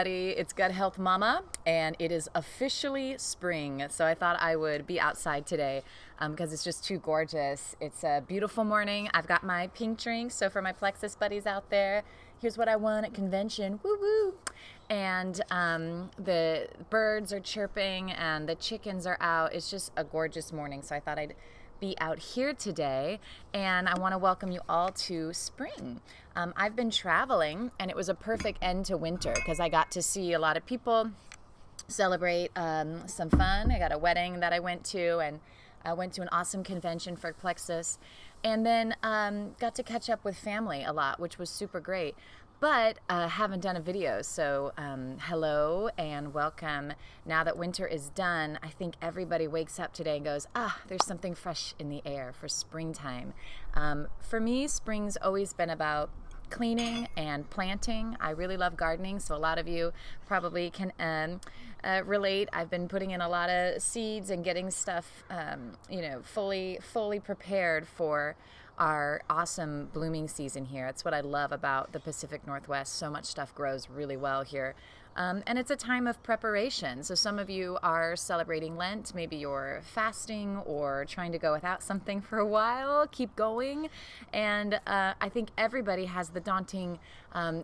It's Gut Health Mama, and it is officially spring. So I thought I would be outside today because it's just too gorgeous. It's a beautiful morning. I've got my pink drink. So for my Plexus buddies out there, here's what I won at convention. Woo woo! And the birds are chirping and the chickens are out. It's just a gorgeous morning. So I thought I'd be out here today, and I want to welcome you all to spring. I've been traveling, and it was a perfect end to winter because I got to see a lot of people, celebrate some fun. I got a wedding that I went to, and I went to an awesome convention for Plexus, and then got to catch up with family a lot, which was super great. But haven't done a video, so hello and welcome. Now that winter is done, I think everybody wakes up today and goes, there's something fresh in the air for springtime. For me, spring's always been about cleaning and planting. I really love gardening, so a lot of you probably can relate. I've been putting in a lot of seeds and getting stuff, fully prepared for our awesome blooming season here. It's what I love about the Pacific Northwest. So much stuff grows really well here. And it's a time of preparation. So some of you are celebrating Lent. Maybe you're fasting or trying to go without something for a while. Keep going. And I think everybody has the daunting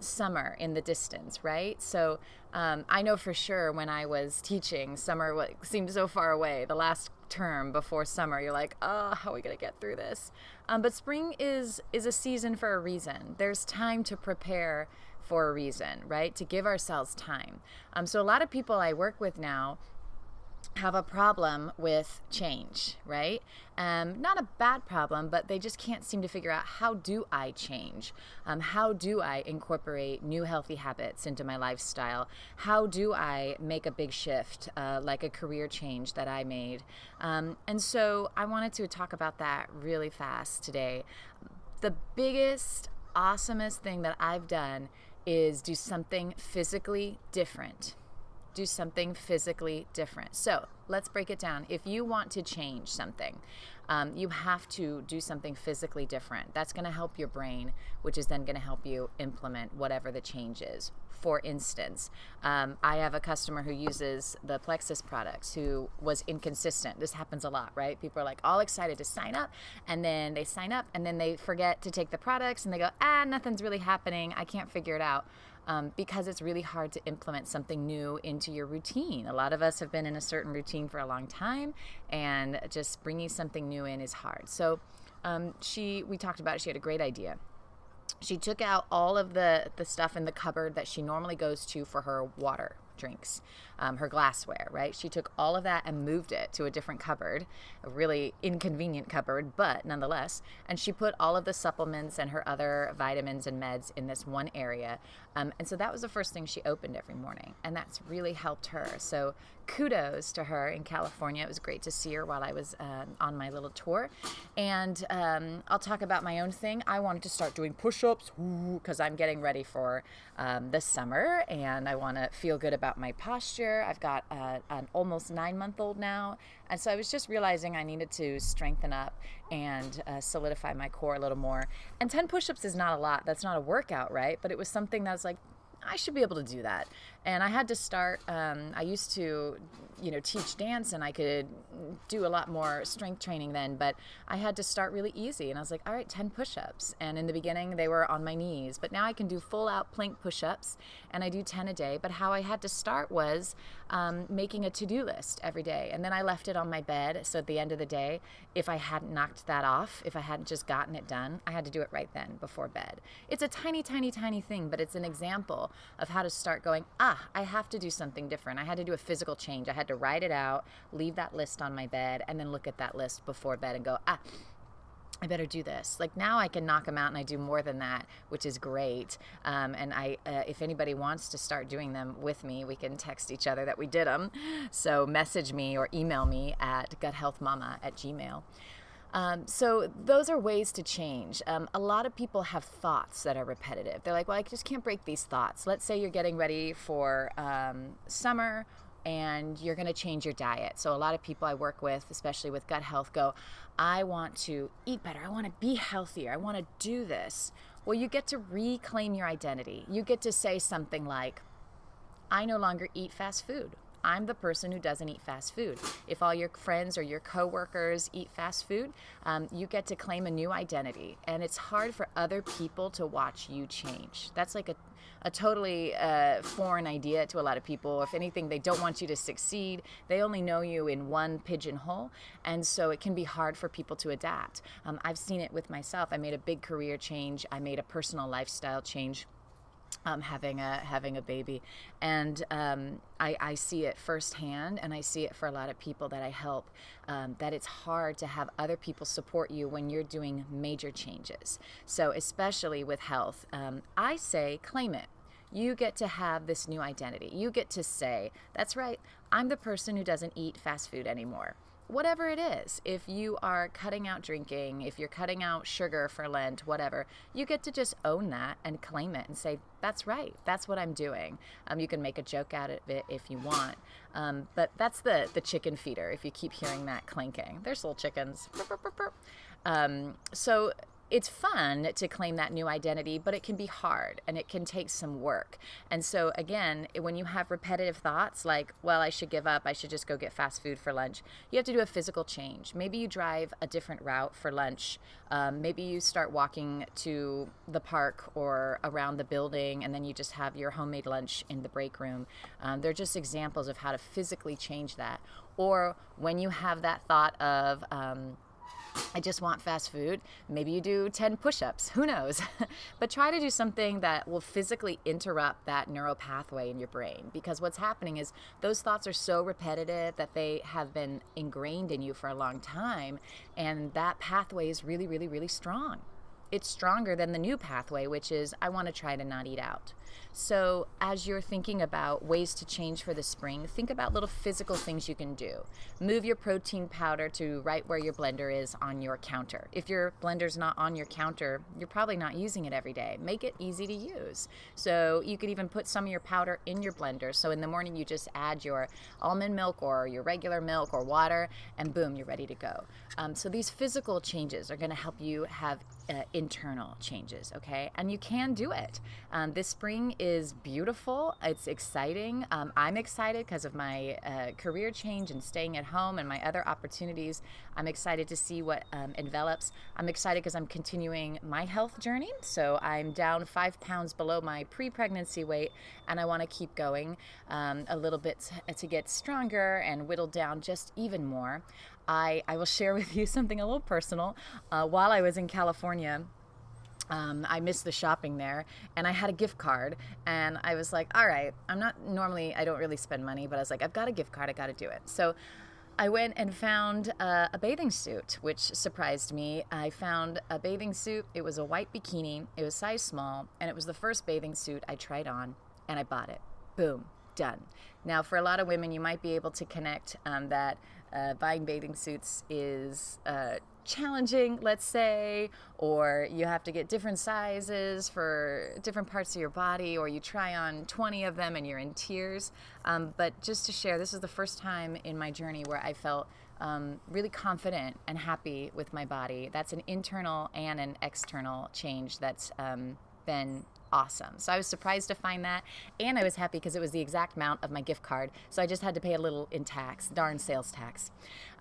summer in the distance, right? So I know for sure when I was teaching, summer seemed so far away. The last term before summer, you're like, how are we going to get through this? But spring is a season for a reason. There's time to prepare for a reason, right? To give ourselves time. So a lot of people I work with now have a problem with change, right? Not a bad problem, but they just can't seem to figure out, how do I change? How do I incorporate new healthy habits into my lifestyle? How do I make a big shift, like a career change that I made? And so I wanted to talk about that really fast today. The biggest, awesomest thing that I've done is do something physically different. Do something physically different. So let's break it down. If you want to change something, you have to do something physically different. That's going to help your brain, which is then going to help you implement whatever the change is. For instance, I have a customer who uses the Plexus products who was inconsistent. This happens a lot, right? People are like all excited to sign up, and then they sign up and then they forget to take the products and they go, nothing's really happening. I can't figure it out. Because it's really hard to implement something new into your routine. A lot of us have been in a certain routine for a long time, and just bringing something new in is hard. So we talked about it. She had a great idea. She took out all of the stuff in the cupboard that she normally goes to for her water drinks, her glassware, right? She took all of that and moved it to a different cupboard, a really inconvenient cupboard, but nonetheless. And she put all of the supplements and her other vitamins and meds in this one area. And so that was the first thing she opened every morning. And that's really helped her. So kudos to her in California. It was great to see her while I was on my little tour. And I'll talk about my own thing. I wanted to start doing push-ups because I'm getting ready for the summer, and I want to feel good about my posture. I've got an almost 9-month-old now, and so I was just realizing I needed to strengthen up and solidify my core a little more. And 10 push-ups is not a lot. That's not a workout, right? But it was something that was like, I should be able to do that. And I had to start, I used to, teach dance, and I could do a lot more strength training then, but I had to start really easy. And I was like, all right, 10 push-ups. And in the beginning, they were on my knees, but now I can do full out plank push-ups, and I do 10 a day. But how I had to start was making a to-do list every day. And then I left it on my bed. So at the end of the day, if I hadn't knocked that off, if I hadn't just gotten it done, I had to do it right then before bed. It's a tiny, tiny, tiny thing, but it's an example of how to start going, I have to do something different. I had to do a physical change. I had to write it out, leave that list on my bed, and then look at that list before bed and go, I better do this. Like now I can knock them out, and I do more than that, which is great. And if anybody wants to start doing them with me, we can text each other that we did them. So message me or email me at guthealthmama@gmail.com. So those are ways to change. A lot of people have thoughts that are repetitive. They're like, well, I just can't break these thoughts. Let's say you're getting ready for summer and you're going to change your diet. So a lot of people I work with, especially with gut health, go, I want to eat better. I want to be healthier. I want to do this. Well, you get to reclaim your identity. You get to say something like, I no longer eat fast food. I'm the person who doesn't eat fast food. If all your friends or your coworkers eat fast food, you get to claim a new identity. And it's hard for other people to watch you change. That's like a totally foreign idea to a lot of people. If anything, they don't want you to succeed. They only know you in one pigeonhole. And so it can be hard for people to adapt. I've seen it with myself. I made a big career change. I made a personal lifestyle change. Having a baby, and I see it firsthand, and I see it for a lot of people that I help, that it's hard to have other people support you when you're doing major changes. So especially with health, I say claim it. You get to have this new identity. You get to say, that's right, I'm the person who doesn't eat fast food anymore. Whatever it is, if you are cutting out drinking, if you're cutting out sugar for Lent, whatever, you get to just own that and claim it and say, that's right, that's what I'm doing. You can make a joke out of it if you want, but that's the chicken feeder, if you keep hearing that clanking. There's little chickens. So it's fun to claim that new identity, but it can be hard and it can take some work. And so again, when you have repetitive thoughts like, well, I should give up, I should just go get fast food for lunch, you have to do a physical change. Maybe you drive a different route for lunch. Maybe you start walking to the park or around the building, and then you just have your homemade lunch in the break room. They're just examples of how to physically change that. Or when you have that thought of, I just want fast food, maybe you do 10 push-ups, who knows? But try to do something that will physically interrupt that neural pathway in your brain, because what's happening is those thoughts are so repetitive that they have been ingrained in you for a long time, and that pathway is really, really, really strong. It's stronger than the new pathway, which is I want to try to not eat out. So as you're thinking about ways to change for the spring, think about little physical things you can do. Move your protein powder to right where your blender is on your counter. If your blender's not on your counter, you're probably not using it every day. Make it easy to use. So you could even put some of your powder in your blender. So in the morning you just add your almond milk or your regular milk or water, and boom, you're ready to go. So these physical changes are going to help you have internal changes, okay? And you can do it. This spring is beautiful. It's exciting. I'm excited because of my career change and staying at home and my other opportunities. I'm excited to see what envelops. I'm excited because I'm continuing my health journey. So I'm down 5 pounds below my pre-pregnancy weight, and I want to keep going a little bit to get stronger and whittle down just even more. I will share with you something a little personal. While I was in California, I missed the shopping there, and I had a gift card, and I was like, all right, I don't really spend money, but I was like, I've got a gift card, I got to do it. So I went and found a bathing suit, which surprised me. I found a bathing suit. It was a white bikini. It was size small, and it was the first bathing suit I tried on, and I bought it. Boom, done. Now, for a lot of women, you might be able to connect that buying bathing suits is challenging, let's say, or you have to get different sizes for different parts of your body, or you try on 20 of them and you're in tears. But just to share, this is the first time in my journey where I felt really confident and happy with my body. That's an internal and an external change that's been awesome. So I was surprised to find that, and I was happy because it was the exact amount of my gift card, so I just had to pay a little in tax, darn sales tax.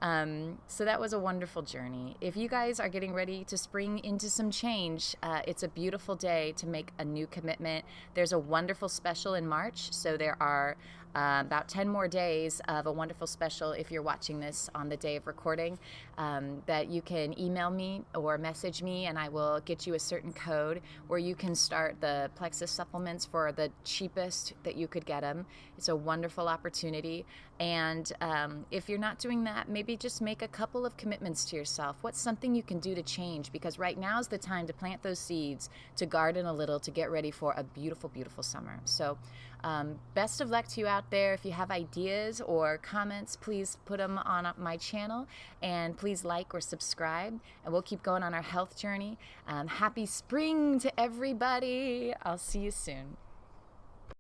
So that was a wonderful journey. If you guys are getting ready to spring into some change, it's a beautiful day to make a new commitment. There's a wonderful special in March, so there are about 10 more days of a wonderful special if you're watching this on the day of recording, that you can email me or message me, and I will get you a certain code where you can start the Plexus supplements for the cheapest that you could get them. It's a wonderful opportunity. And if you're not doing that, maybe just make a couple of commitments to yourself. What's something you can do to change? Because right now is the time to plant those seeds, to garden a little, to get ready for a beautiful, beautiful summer. So best of luck to you out there. If you have ideas or comments, please put them on my channel, and please like or subscribe, and we'll keep going on our health journey. Happy spring to everybody. I'll see you soon.